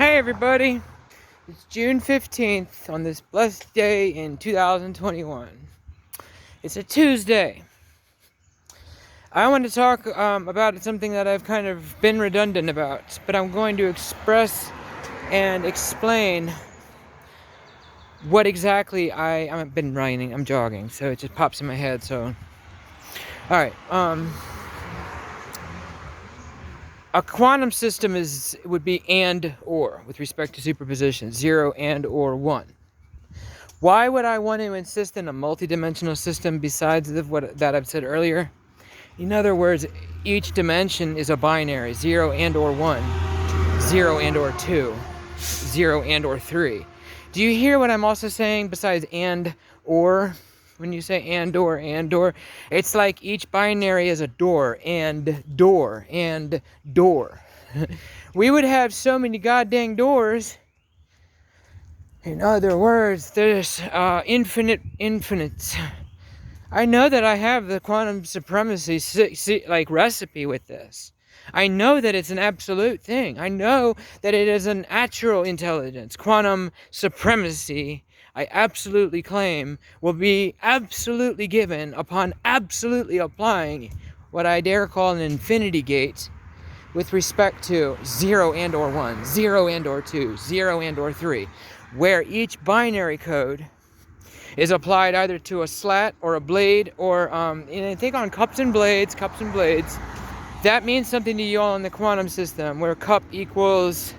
Hey everybody, it's June 15th on this blessed day in 2021. It's a Tuesday. I want to talk about something that I've kind of been redundant about, but I'm going to express and explain what exactly I've been writing. I'm jogging, so it just pops in my head. So, alright, a quantum system would be and or with respect to superposition, 0 and or 1. Why would I want to insist in a multidimensional system besides that I've said earlier? In other words, each dimension is a binary, 0 and or 1, 0 and or 2, 0 and or 3. Do you hear what I'm also saying besides and or? When you say and or, it's like each binary is a door and door and door. We would have so many goddamn doors. In other words, there's infinite infinites. I know that I have the quantum supremacy recipe with this. I know that it's an absolute thing. I know that it is an natural intelligence. Quantum supremacy, I absolutely claim, will be absolutely given upon absolutely applying what I dare call an infinity gate with respect to 0 and or 1, 0 and or 2, 0 and or 3, where each binary code is applied either to a slat or a blade or, and I think on cups and blades, that means something to you all in the quantum system, where cup equals,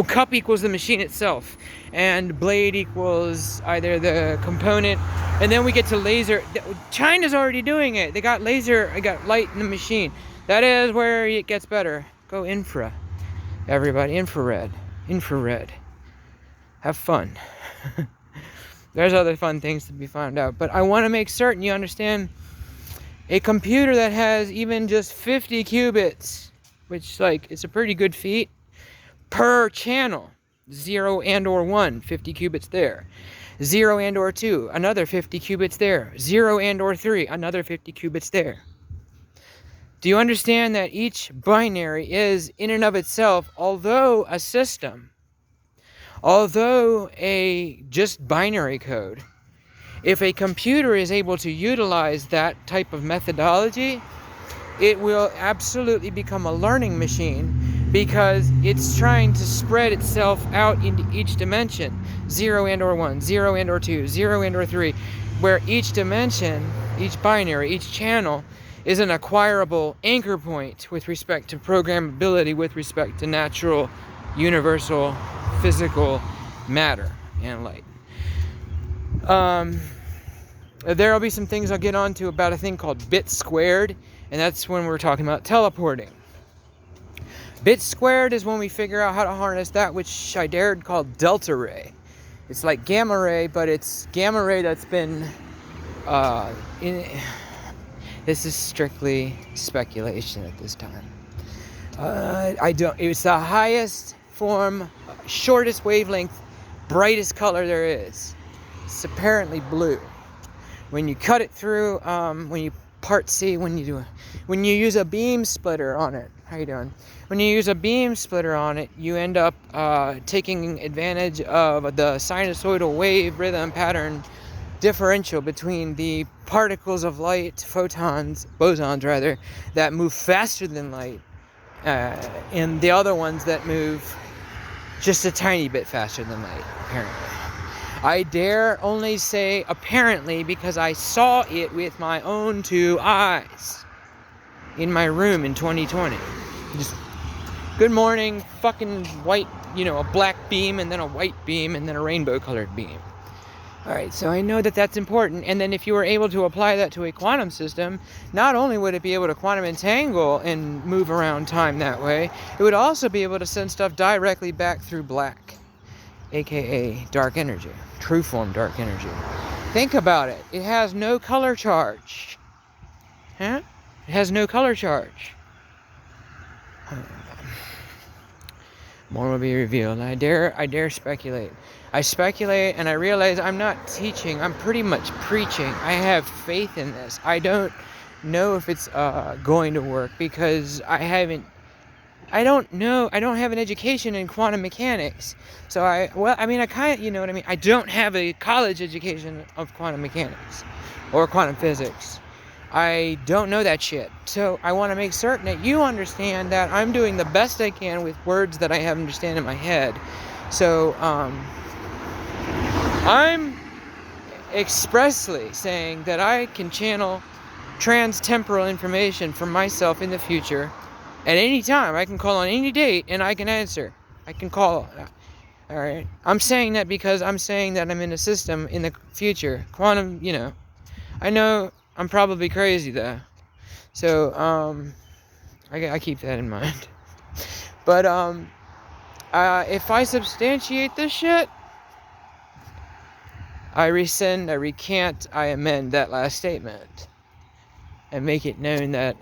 cup equals the machine itself, and blade equals either the component, and then we get to laser. China's already doing it. They got laser, I got light in the machine. That is where it gets better. Go infra, everybody, infrared. Have fun. There's other fun things to be found out, but I want to make certain you understand a computer that has even just 50 qubits, which it's a pretty good feat, per channel. 0 and or 1, 50 qubits there. 0 and or 2, another 50 qubits there. 0 and or 3, another 50 qubits there. Do you understand that each binary is, in and of itself, although a system, although a just binary code, if a computer is able to utilize that type of methodology, it will absolutely become a learning machine, because it's trying to spread itself out into each dimension, 0 and or 1, 0 and or 2, 0 and or 3, where each dimension, each binary, each channel is an acquirable anchor point with respect to programmability, with respect to natural, universal, physical matter and light. There will be some things I'll get onto about a thing called bit squared, and that's when we're talking about teleporting. Bit squared is when we figure out how to harness that which I dared call delta ray. It's like gamma ray, but it's gamma ray that's been this is strictly speculation at this time. It's the highest form, shortest wavelength, brightest color there is. It's apparently blue. When you cut it through, when you use a beam splitter on it, how you doing? When you use a beam splitter on it, you end up taking advantage of the sinusoidal wave rhythm pattern differential between the particles of light, bosons rather, that move faster than light, and the other ones that move just a tiny bit faster than light, apparently. I dare only say apparently because I saw it with my own 2 eyes in my room in 2020. Just good morning, fucking white, a black beam, and then a white beam, and then a rainbow colored beam. Alright, so I know that that's important, and then if you were able to apply that to a quantum system, not only would it be able to quantum entangle and move around time that way, it would also be able to send stuff directly back through black, aka dark energy, true form dark energy. Think about it. It has no color charge. Huh? It has no color charge. More will be revealed. I dare speculate. I speculate and I realize I'm not teaching. I'm pretty much preaching. I have faith in this. I don't know if it's going to work because I don't know. I don't have an education in quantum mechanics. So I kind of, you know what I mean? I don't have a college education of quantum mechanics or quantum physics. I don't know that shit. So I want to make certain that you understand that I'm doing the best I can with words that I have understand in my head. So I'm expressly saying that I can channel trans-temporal information from myself in the future at any time. I can call on any date and I can answer. I can call. Alright? I'm saying that because I'm saying that I'm in a system in the future. Quantum, you know. I know I'm probably crazy though. So, I keep that in mind. But, if I substantiate this shit, I rescind, I recant, I amend that last statement. And make it known that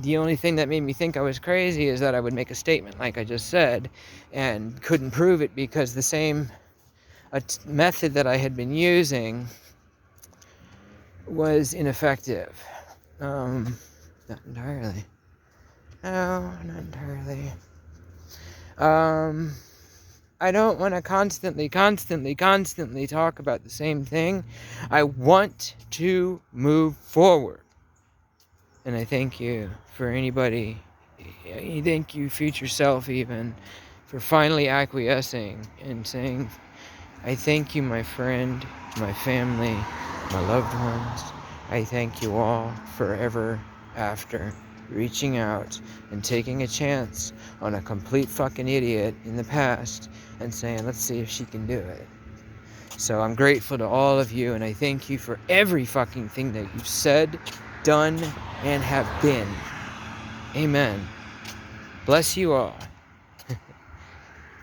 the only thing that made me think I was crazy is that I would make a statement like I just said and couldn't prove it because the same method that I had been using was ineffective. Not entirely. No, not entirely. I don't want to constantly talk about the same thing. I want to move forward. And I thank you for anybody, I thank you future self even, for finally acquiescing and saying, I thank you my friend, my family, my loved ones. I thank you all forever after reaching out and taking a chance on a complete fucking idiot in the past and saying, let's see if she can do it. So I'm grateful to all of you and I thank you for every fucking thing that you've said, done, and have been. Amen. Bless you all.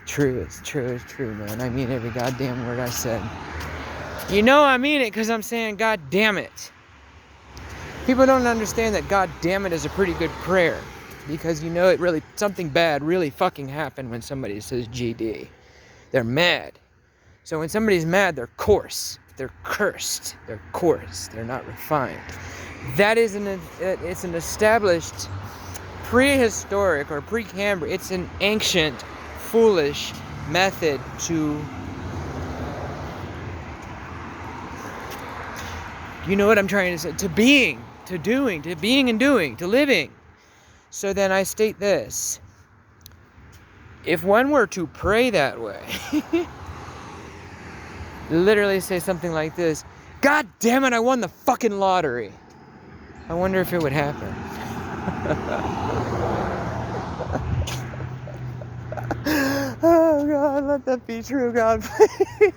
True, man. I mean every goddamn word I said. You know I mean it because I'm saying God damn it. People don't understand that God damn it is a pretty good prayer. Because you know it really, something bad really fucking happened when somebody says GD. They're mad. So when somebody's mad, they're coarse. They're cursed. They're coarse. They're not refined. That is it's an established prehistoric or Precambrian. It's an ancient, foolish method to, you know what I'm trying to say, to being, to doing, to being and doing, to living. So then I state this. If one were to pray that way, literally say something like this, God damn it, I won the fucking lottery. I wonder if it would happen. Oh God, let that be true, God, please.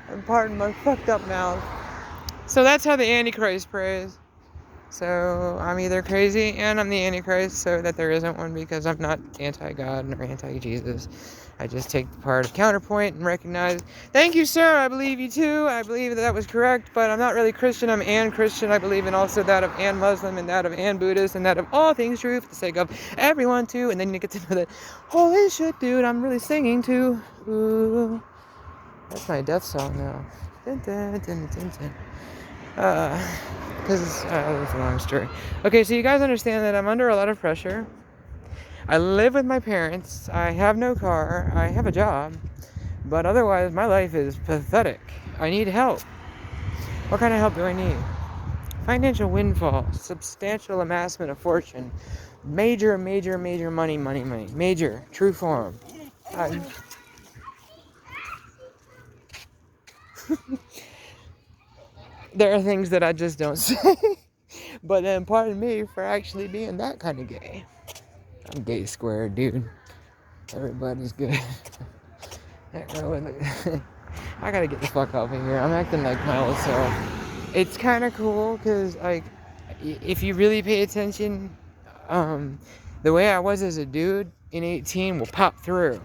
And pardon my fucked up mouth. So that's how the Antichrist prays. So I'm either crazy and I'm the Antichrist, so that there isn't one because I'm not anti-God or anti-Jesus. I just take the part of counterpoint and recognize, thank you, sir, I believe you too. I believe that was correct, but I'm not really Christian. I'm Christian. I believe in also that of Muslim and that of Buddhist and that of all things true for the sake of everyone too. And then you get to know that, holy shit, dude, I'm really singing too. Ooh. That's my death song now. Dun, dun, dun, dun, dun. Because it's a long story. Okay, so you guys understand that I'm under a lot of pressure. I live with my parents. I have no car. I have a job. But otherwise, my life is pathetic. I need help. What kind of help do I need? Financial windfall. Substantial amassment of fortune. Major money. Major. True form. There are things that I just don't say. But then pardon me for actually being that kind of gay. I'm gay squared, dude. Everybody's good. I gotta get the fuck off of here. I'm acting like my old self. It's kind of cool because, like, if you really pay attention, the way I was as a dude in 18 will pop through.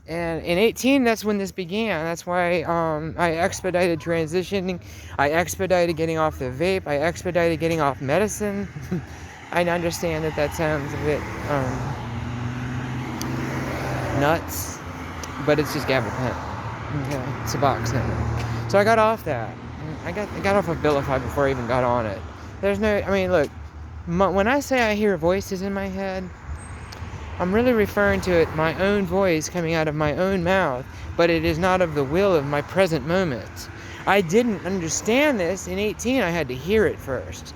And in 18, that's when this began. That's why I expedited transitioning. I expedited getting off the vape. I expedited getting off medicine. I understand that sounds a bit nuts, but it's just gabapentin. Okay, Suboxone. So I got off that. I got off of Abilify before I even got on it. There's no, I mean, look, when I say I hear voices in my head, I'm really referring to it, my own voice coming out of my own mouth, but it is not of the will of my present moment. I didn't understand this. In 18, I had to hear it first.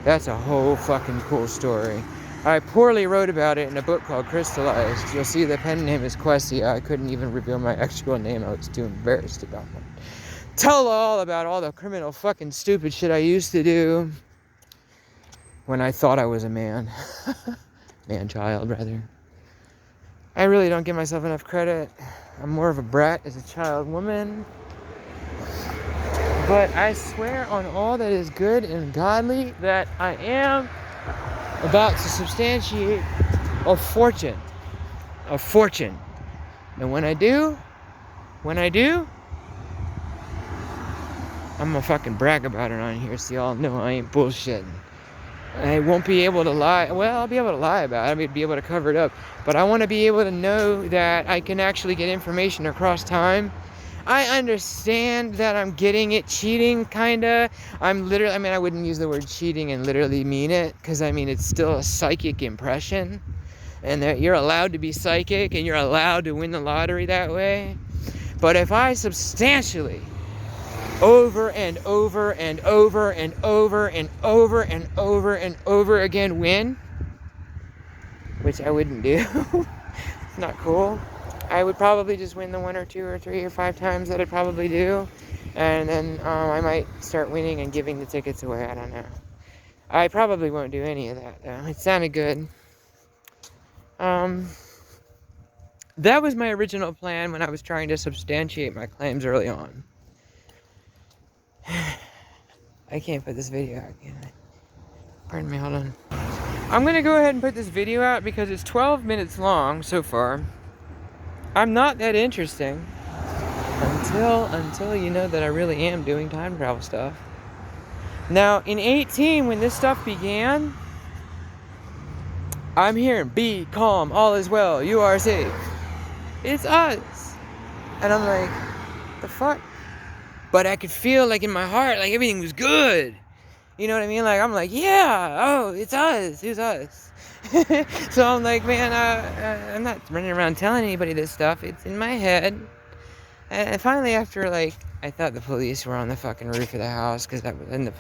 That's a whole fucking cool story. I poorly wrote about it in a book called Crystallized. You'll see the pen name is Quessia. I couldn't even reveal my actual name. I was too embarrassed about it. Tell all about all the criminal fucking stupid shit I used to do when I thought I was a man. Man-child, rather. I really don't give myself enough credit. I'm more of a brat as a child woman. But I swear on all that is good and godly that I am about to substantiate a fortune. A fortune. And when I do, I'm gonna fucking brag about it on here so y'all know I ain't bullshitting. I won't be able to lie. Well, I'll be able to lie about it. I'll be able to cover it up. But I want to be able to know that I can actually get information across time. I understand that I'm getting it cheating, kinda. I wouldn't use the word cheating and literally mean it, because it's still a psychic impression. And that you're allowed to be psychic and you're allowed to win the lottery that way. But if I substantially over and over and over and over and over and over and over again win, which I wouldn't do. It's not cool. I would probably just win the 1 or 2 or 3 or 5 times that I'd probably do, and then I might start winning and giving the tickets away. I don't know. I probably won't do any of that though. It sounded good. That was my original plan when I was trying to substantiate my claims early on. I can't put this video out, can I? Pardon me, hold on. I'm gonna go ahead and put this video out because it's 12 minutes long so far. I'm not that interesting until you know that I really am doing time travel stuff. Now, in 18, when this stuff began, I'm hearing, be calm, all is well, you are safe. It's us. And I'm like, the fuck? But I could feel like in my heart, like everything was good. You know what I mean? Like, I'm like, yeah, oh, it's us, So I'm like, man, I'm not running around telling anybody this stuff. It's in my head. And finally, after, I thought the police were on the fucking roof of the house, because that was in the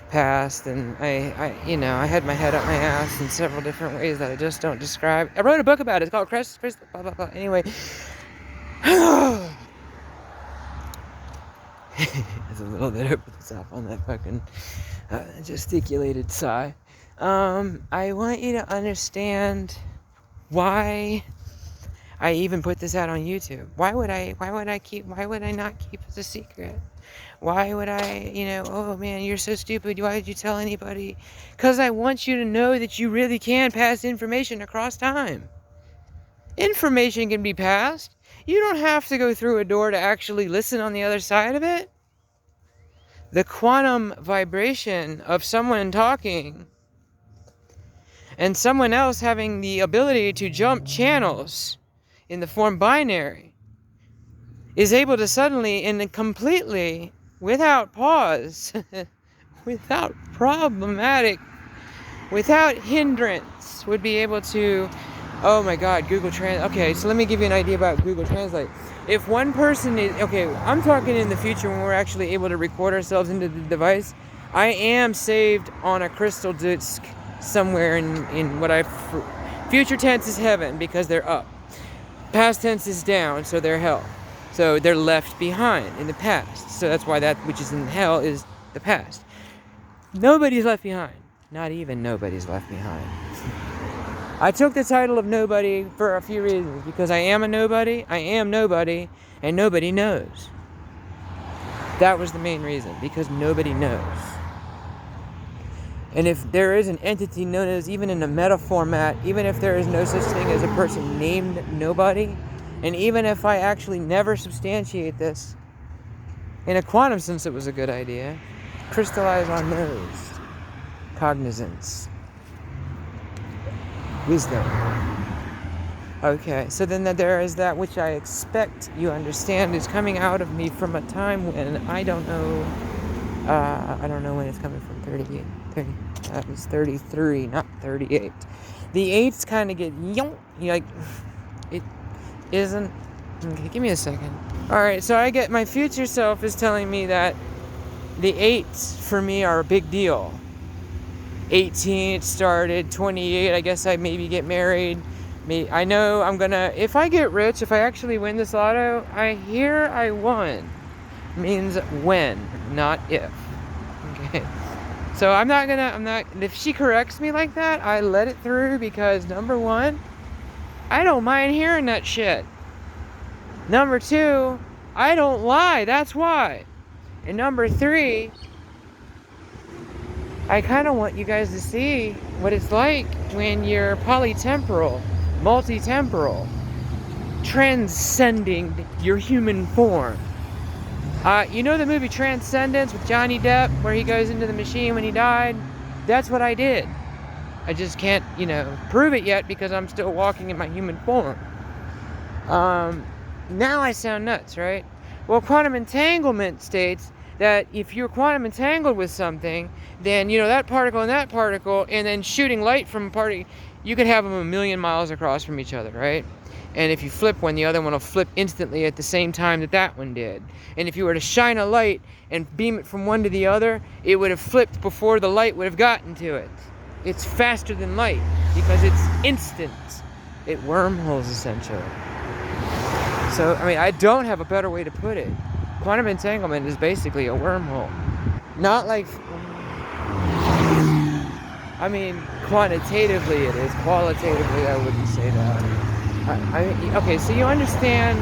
past. And I had my head up my ass in several different ways that I just don't describe. I wrote a book about it. It's called Crest, blah, blah, blah. Anyway. It's a little bit over the top on that fucking gesticulated sigh. I want you to understand why I even put this out on YouTube. Why would I not keep it a secret? Why would I, oh man, you're so stupid. Why did you tell anybody? Because I want you to know that you really can pass information across time. Information can be passed. You don't have to go through a door to actually listen on the other side of it. The quantum vibration of someone talking and someone else having the ability to jump channels in the form binary is able to suddenly and completely, without pause, without hindrance, would be able to, oh my God, Google Translate. Okay, so let me give you an idea about Google Translate. If one person is, I'm talking in the future when we're actually able to record ourselves into the device. I am saved on a crystal disc somewhere in what future tense is heaven because they're up. Past tense is down, so they're hell. So they're left behind in the past. So that's why that which is in hell is the past. Nobody's left behind. Not even nobody's left behind. I took the title of nobody for a few reasons. Because I am a nobody, and nobody knows. That was the main reason. Because nobody knows. And if there is an entity known as, even in a meta format, even if there is no such thing as a person named nobody, and even if I actually never substantiate this, in a quantum sense it was a good idea, crystallize on those. Cognizance. Wisdom. Okay, so then there is that which I expect you understand is coming out of me from a time when I don't know when it's coming from, 30 That was 33, not 38. The 8s kind of get like it isn't. Okay, give me a second. All right, so I get my future self is telling me that the 8s for me are a big deal. 18 it started, 28 I guess I maybe get married. I know I'm gonna, if I get rich, if I actually win this lotto, I won. Means when, not if. Okay. So if she corrects me like that, I let it through because number one, I don't mind hearing that shit. Number two, I don't lie, that's why. And number three, I kind of want you guys to see what it's like when you're polytemporal, multi-temporal, transcending your human form. You know the movie Transcendence with Johnny Depp, where he goes into the machine when he died? That's what I did. I just can't, prove it yet because I'm still walking in my human form. Now I sound nuts, right? Well, quantum entanglement states that if you're quantum entangled with something, then, that particle and that particle, and then shooting light from a particle, you could have them a million miles across from each other, right? And if you flip one, the other one will flip instantly at the same time that one did. And if you were to shine a light and beam it from one to the other, it would have flipped before the light would have gotten to it. It's faster than light because it's instant. It wormholes, essentially. So, I don't have a better way to put it. Quantum entanglement is basically a wormhole. Not like... quantitatively it is. Qualitatively, I wouldn't say that. Okay, so you understand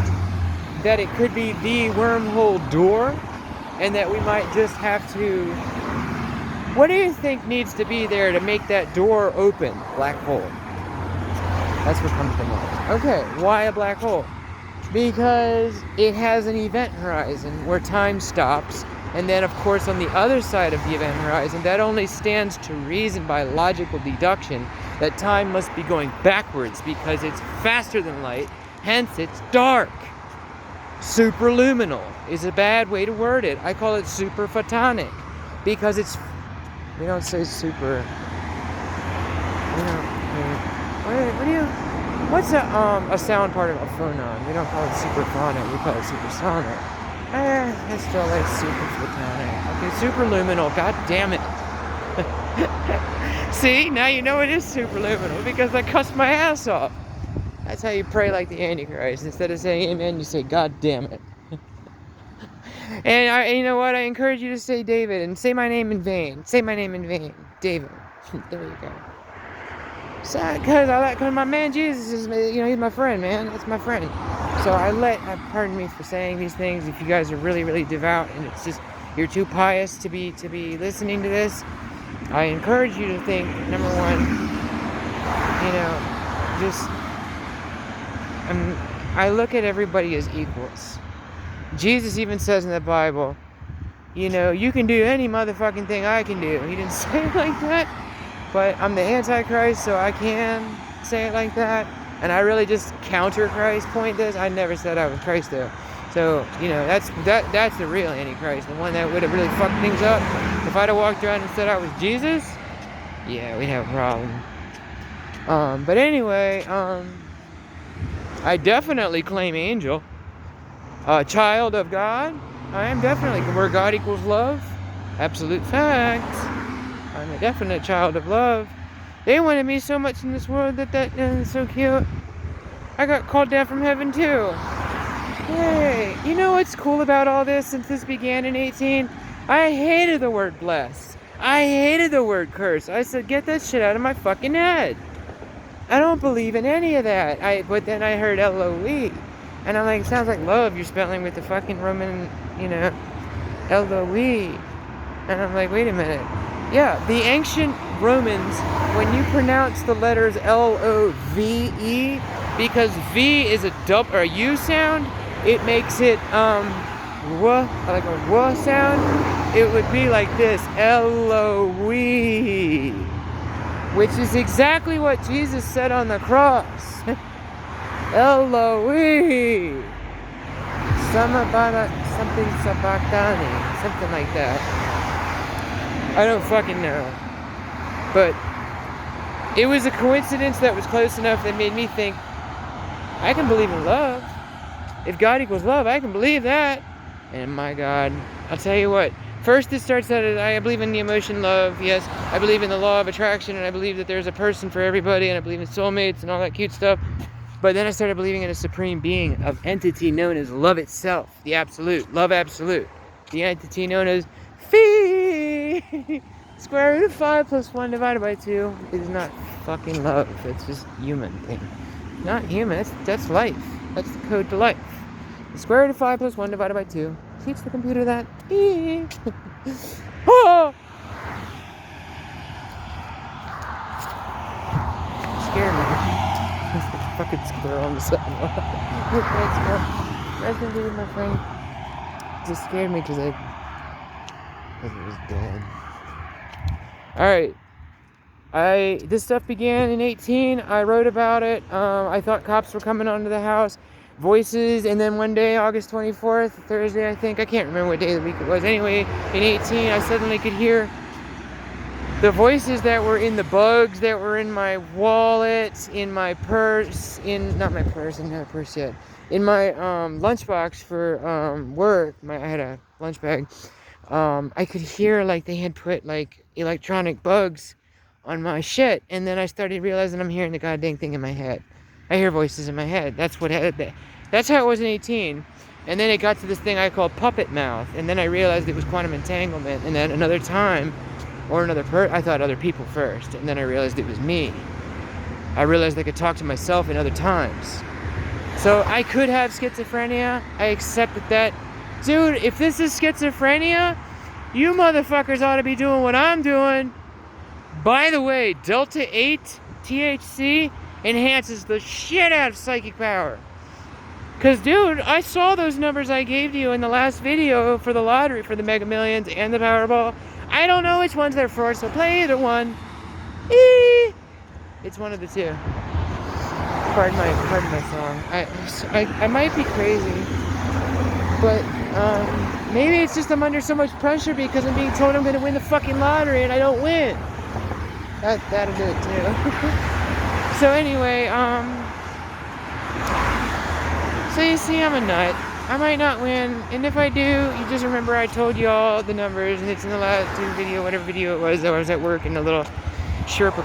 that it could be the wormhole door, and that we might just have to... What do you think needs to be there to make that door open? Black hole. That's what comes to mind. Okay, why a black hole? Because it has an event horizon where time stops, and then of course on the other side of the event horizon, that only stands to reason by logical deduction that time must be going backwards because it's faster than light, hence it's dark. Superluminal is a bad way to word it. I call it superphotonic because it's, we don't say super, what's a sound particle? A phonon. We don't call it superphonic, we call it supersonic. I still like superphotonic. Okay, superluminal, god damn it. See, now you know it is superluminal because I cussed my ass off. That's how you pray like the Antichrist. Instead of saying amen, you say god damn it. And you know what? I encourage you to say David and say my name in vain. Say my name in vain. David. There you go. Because my man Jesus is, he's my friend, man. That's my friend. So pardon me for saying these things. If you guys are really, really devout and it's just, you're too pious to be listening to this, I encourage you to think, number one, I look at everybody as equals. Jesus even says in the Bible, you can do any motherfucking thing I can do. He didn't say it like that, but I'm the Antichrist, so I can say it like that. And I really just counter Christ point this. I never said I was Christ though. So, that's the real Antichrist, the one that would have really fucked things up. If I'd have walked around and said I was Jesus, yeah, we'd have a problem. But anyway, I definitely claim angel. Child of God. I am definitely where God equals love. Absolute fact. I'm a definite child of love. They wanted me so much in this world that is so cute. I got called down from heaven too. Yay. You know what's cool about all this since this began in 18? I hated the word bless. I hated the word curse. I said, get that shit out of my fucking head. I don't believe in any of that. But then I heard L-O-E. And I'm like, it sounds like love. You're spelling with the fucking Roman, L-O-E. And I'm like, wait a minute. Yeah, the ancient Romans, when you pronounce the letters L-O-V-E, because V is a U sound, it makes it, like a W sound. It would be like this, L-O-E, which is exactly what Jesus said on the cross. L-O-E. Something sabachthani, something like that. I don't fucking know. But it was a coincidence that was close enough that made me think, I can believe in love. If God equals love, I can believe that. And my God, I'll tell you what. First, it starts out as I believe in the emotion love. Yes, I believe in the law of attraction, and I believe that there's a person for everybody, and I believe in soulmates and all that cute stuff. But then I started believing in a supreme being of entity known as love itself, the absolute, love absolute. The entity known as Phi. Square root of 5 plus 1 divided by 2 is not fucking love. It's just human thing. Not human, that's life. That's the code to life. The square root of 5 plus 1 divided by 2. Teach the computer that. Oh! Scared me. There's a fucking squirrel on the sidewalk. Thanks, bro. Nice to meet you, my friend. It just scared me because it was dead. Alright. This stuff began in 18. I wrote about it. I thought cops were coming onto the house. Voices, and then one day, August 24th, Thursday, I think, I can't remember what day of the week it was. Anyway, in 18, I suddenly could hear the voices that were in the bugs that were in my wallet, in my purse, not my purse, I didn't have a purse yet, in my lunchbox for work. I had a lunch bag. I could hear like they had put like electronic bugs on my shit, and then I started realizing I'm hearing the goddamn thing in my head. I hear voices in my head. That's how it was in 18. And then it got to this thing I call puppet mouth, and then I realized it was quantum entanglement. And then another time, or I thought other people first, and then I realized it was me. I realized I could talk to myself in other times. So I could have schizophrenia. I accepted that. Dude, if this is schizophrenia, you motherfuckers ought to be doing what I'm doing. By the way, Delta 8 THC enhances the shit out of psychic power. Cause dude, I saw those numbers I gave to you in the last video for the lottery, for the Mega Millions and the Powerball. I don't know which ones they're for, so play either one. It's one of the two. Pardon my song. I might be crazy, but maybe it's just I'm under so much pressure because I'm being told I'm gonna win the fucking lottery and I don't win. That'll do it too. So anyway, so you see I'm a nut. I might not win, and if I do, you just remember I told you all the numbers, and it's in the last video, whatever video it was, I was at work in a little Sherpa